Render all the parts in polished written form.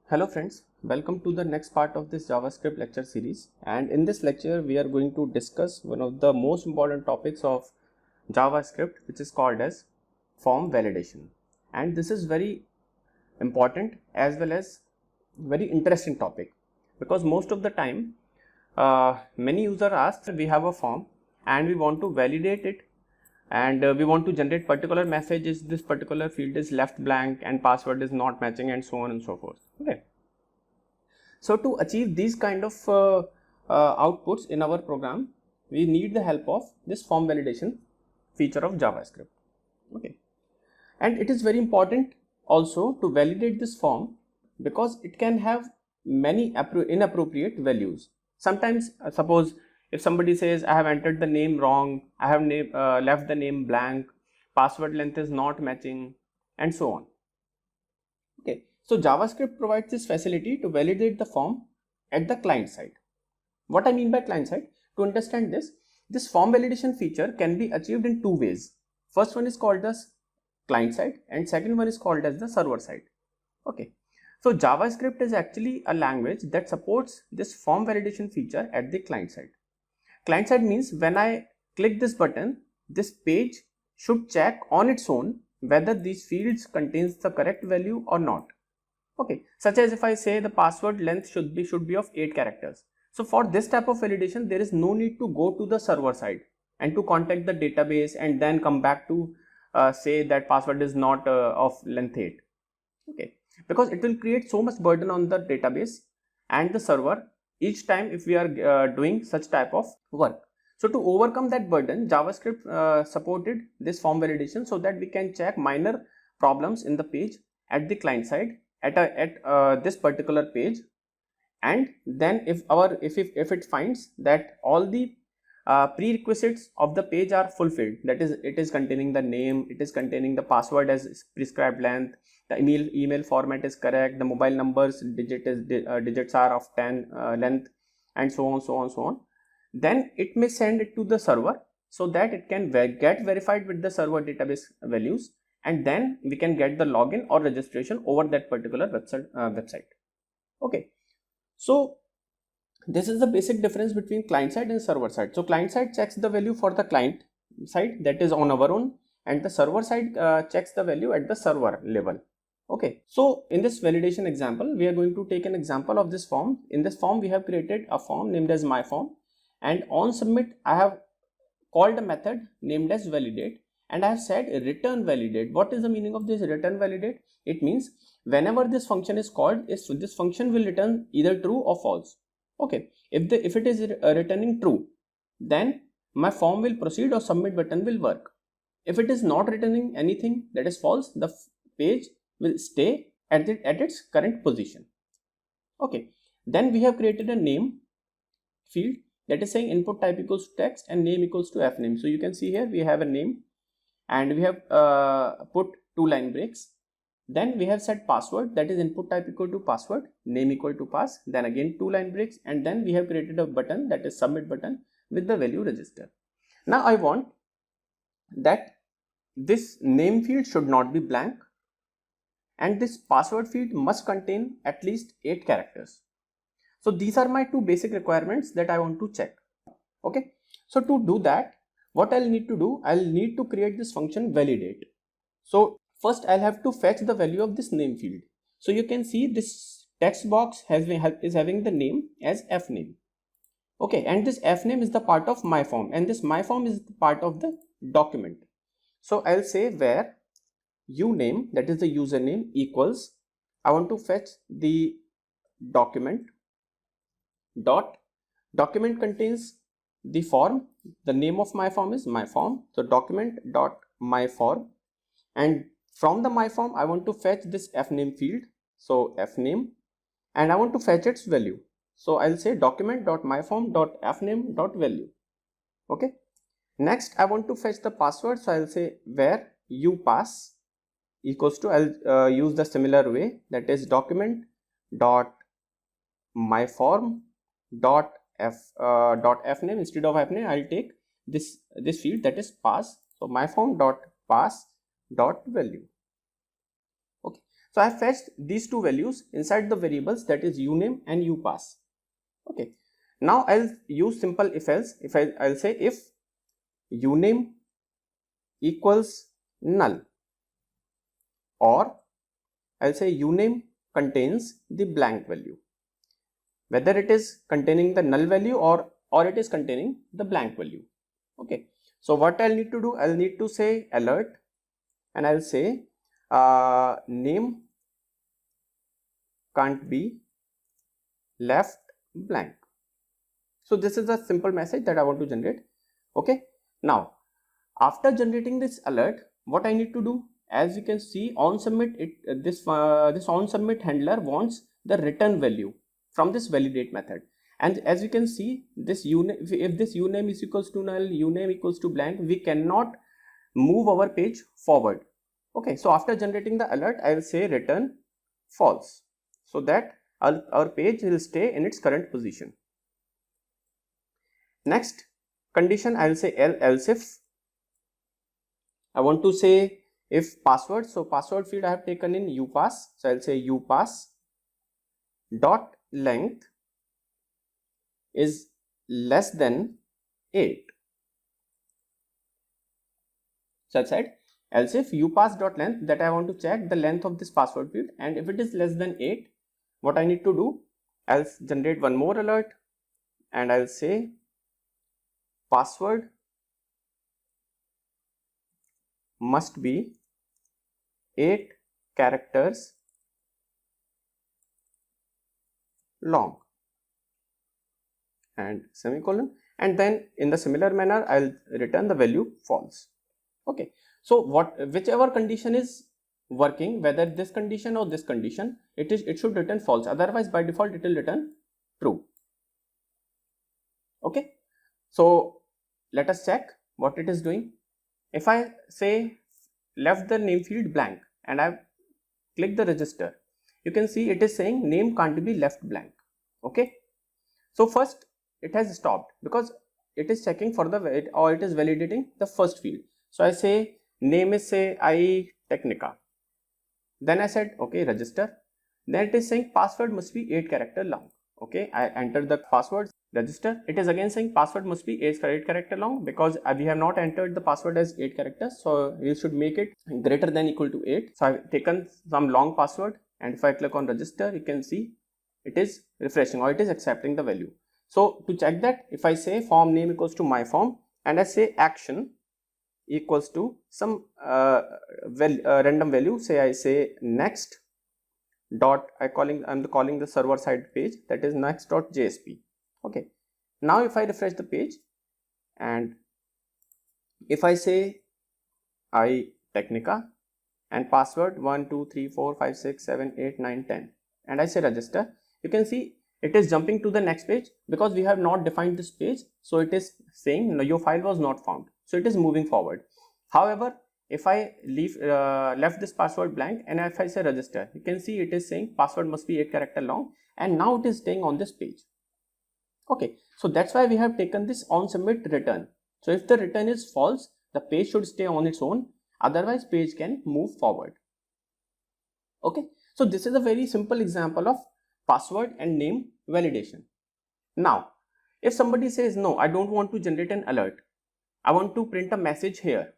Hello friends, welcome to the next part of this JavaScript lecture series, and in this lecture we are going to discuss one of the most important topics of JavaScript, which is called as form validation. And this is very important as well as very interesting topic, because most of the time many users ask, we have a form and we want to validate it, and we want to generate particular messages, this particular field is left blank and password is not matching, and so on and so forth. Okay, so to achieve these kind of outputs in our program, we need the help of this form validation feature of JavaScript. Okay, and it is very important also to validate this form, because it can have many inappropriate values. Sometimes suppose if somebody says, I have entered the name wrong, I have left the name blank, password length is not matching, and so on. Okay, so JavaScript provides this facility to validate the form at the client side. What I mean by client side, to understand this form validation feature can be achieved in two ways. First one is called as client side, and second one is called as the server side. Okay, so JavaScript is actually a language that supports this form validation feature at the client side. Client side means when I click this button, this page should check on its own whether these fields contains the correct value or not. Okay, such as if I say the password length should be of 8 characters. So for this type of validation, there is no need to go to the server side and to contact the database and then come back to say that password is not of length 8. Okay, because it will create so much burden on the database and the server each time if we are doing such type of work. So to overcome that burden, JavaScript supported this form validation so that we can check minor problems in the page at the client side at this particular page, and then if it finds that all the prerequisites of the page are fulfilled, that is, it is containing the name, it is containing the password as prescribed length, the email format is correct, the mobile numbers digits are of 10 length, and so on, then it may send it to the server so that it can get verified with the server database values, and then we can get the login or registration over that particular website. Okay, so this is the basic difference between client side and server side. So client side checks the value for the client side, that is on our own, and the server side checks the value at the server level. Okay, so in this validation example, we are going to take an example of this form. In this form, we have created a form named as my form, and on submit I have called a method named as validate, and I have said return validate. What is the meaning of this return validate? It means whenever this function is called, this function will return either true or false. Okay, if it is returning true, then my form will proceed or submit button will work. If it is not returning anything, that is false, the page will stay at its current position. Okay, then we have created a name field that is saying input type equals to text and name equals to fname. So you can see here we have a name, and we have put 2 line breaks. Then we have set password, that is input type equal to password, name equal to pass, then again 2 line breaks, and then we have created a button, that is submit button, with the value register. Now I want that this name field should not be blank, and this password field must contain at least 8 characters. So these are my 2 basic requirements that I want to check. Okay, so to do that, what I'll need to do, I'll need to create this function validate. So first I'll have to fetch the value of this name field. So you can see this text box is having the name as fname. Okay, and this fname is the part of my form, and this my form is the part of the document. So I'll say where uname, that is the username, equals, I want to fetch the document contains the form. The name of my form is my form, so document dot my form, and from the my form I want to fetch this fname field, so fname, and I want to fetch its value. So I'll say document dot my form dot fname dot value. Okay, next I want to fetch the password, so I'll say where upass equals to, I'll use the similar way, that is document dot my form dot fname. Instead of fname, I'll take this field, that is pass, so my form dot pass dot value. Okay, So I fetched these two values inside the variables, that is uname and upass. Okay. Now I'll use simple if else. I'll say if uname equals null, or I'll say uname contains the blank value, whether it is containing the null value or it is containing the blank value. Okay. So what I'll need to do, I'll need to say alert, and I'll say name can't be left blank. So this is a simple message that I want to generate. Okay. Now after generating this alert, what I need to do, as you can see on submit, this on submit handler wants the return value from this validate method. And as you can see, this uname, if this uname is equals to null, uname equals to blank, we cannot move our page forward. Okay, so after generating the alert, I will say return false, so that our page will stay in its current position. Next condition, I will say else if. I want to say if password, so password field I have taken in upass, so I'll say upass dot length is less than 8. So I said else if upass dot length, that I want to check the length of this password field, and if it is less than 8, what I need to do, I'll generate one more alert, and I'll say password must be 8 characters long, and semicolon, and then in the similar manner I'll return the value false. Okay, so whichever condition is working, whether this condition or this condition, it should return false, otherwise by default it will return true. Okay, so let us check what it is doing. If I say left the name field blank and I click the register, you can see it is saying name can't be left blank. Okay, so first it has stopped because it is checking for the or it is validating the first field. So I say name is say itechnica, then I said okay register, then it is saying password must be 8 character long. Okay, I entered the password, register, it is again saying password must be 8 character long, because we have not entered the password as 8 characters, so you should make it greater than equal to 8. So I've taken some long password, and if I click on register, you can see it is refreshing or it is accepting the value. So to check that, if I say form name equals to my form, and I say action equals to some random value, say I say next dot, I'm calling the server side page, that is next.jsp. Okay, now if I refresh the page, and if I say itechnica and password 1 2 3 4 5 6 7 8 9 10, and I say register, you can see it is jumping to the next page because we have not defined this page, so it is saying no, your file was not found, so it is moving forward. However, if I left this password blank and if I say register, you can see it is saying password must be 8 character long, and now it is staying on this page. Okay, so that's why we have taken this on submit return. So if the return is false, the page should stay on its own, otherwise page can move forward. Okay, so this is a very simple example of password and name validation. Now if somebody says no, I don't want to generate an alert, I want to print a message here,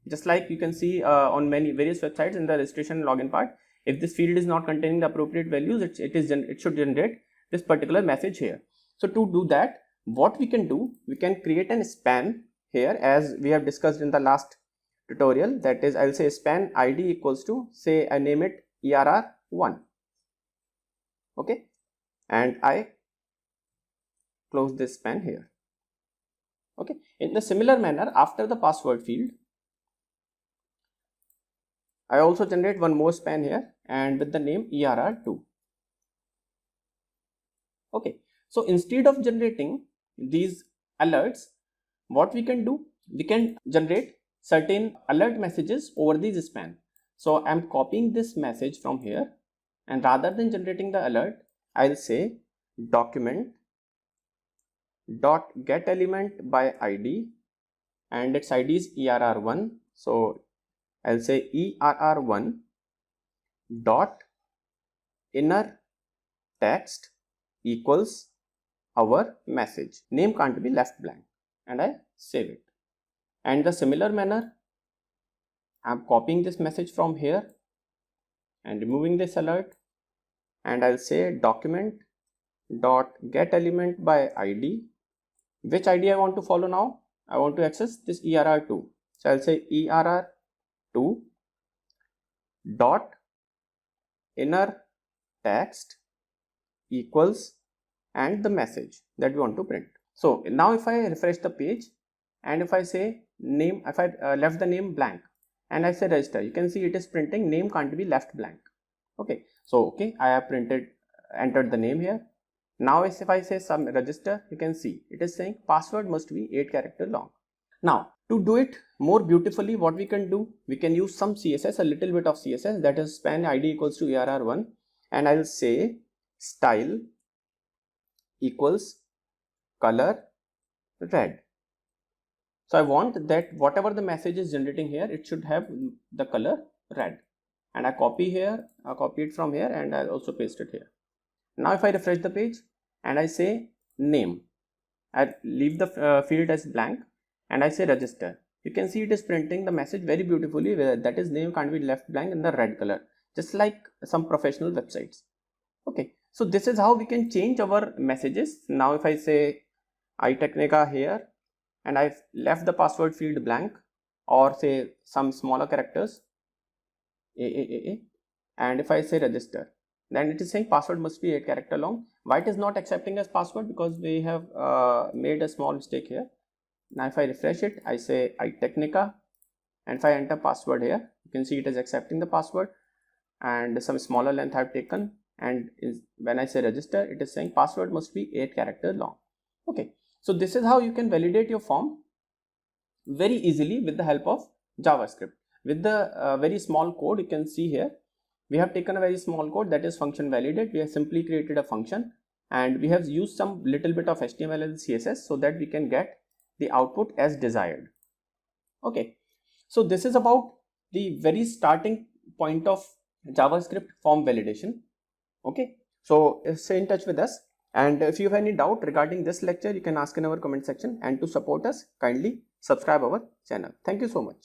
just like you can see on many various websites in the registration login part, if this field is not containing the appropriate values, it should generate this particular message here. So to do that, what we can do, we can create an span here, as we have discussed in the last tutorial, that is I'll say span id equals to, say I name it err1. Okay, and I close this span here. Okay, in the similar manner, after the password field, I also generate one more span here and with the name err2. Okay, so instead of generating these alerts, what we can do, we can generate certain alert messages over these span. So I'm copying this message from here, and rather than generating the alert, I'll say document dot get element by id, and its id is err1. So I'll say err1 dot inner text equals our message. Name can't be left blank, and I save it. And the similar manner, I'm copying this message from here and removing this alert, and I'll say document dot get element by id. Which id I want to follow now? I want to access this err2, so I'll say err2 dot inner text equals and the message that we want to print. So now if I refresh the page and if I say name, if I left the name blank and I say register, you can see it is printing name can't be left blank. Okay, so I have entered the name here. Now if I say some register, you can see it is saying password must be 8 character long. Now to do it more beautifully, what we can do, we can use some CSS, a little bit of CSS, that is span id equals to err1, and I'll say style equals color red. So I want that whatever the message is generating here, it should have the color red, and I copy it from here, and I'll also paste it here. Now if I refresh the page and I say name, I leave the field as blank and I say register, you can see it is printing the message very beautifully, that is name can't be left blank in the red color, just like some professional websites. Okay, so this is how we can change our messages. Now if I say itechnica here and I've left the password field blank, or say some smaller characters and if I say register, then it is saying password must be 8 character long. Why it is not accepting as password? Because we have made a small mistake here. Now if I refresh it, I say itechnica, and if I enter password here, you can see it is accepting the password and some smaller length I have taken, and when I say register, it is saying password must be 8 character long. Okay, so this is how you can validate your form very easily with the help of JavaScript. With the very small code, you can see here, we have taken a very small code, that is function validate. We have simply created a function and we have used some little bit of HTML and CSS so that we can get the output as desired. Okay, so this is about the very starting point of JavaScript form validation. Okay, so stay in touch with us, and if you have any doubt regarding this lecture, you can ask in our comment section, and to support us, kindly subscribe our channel. Thank you so much.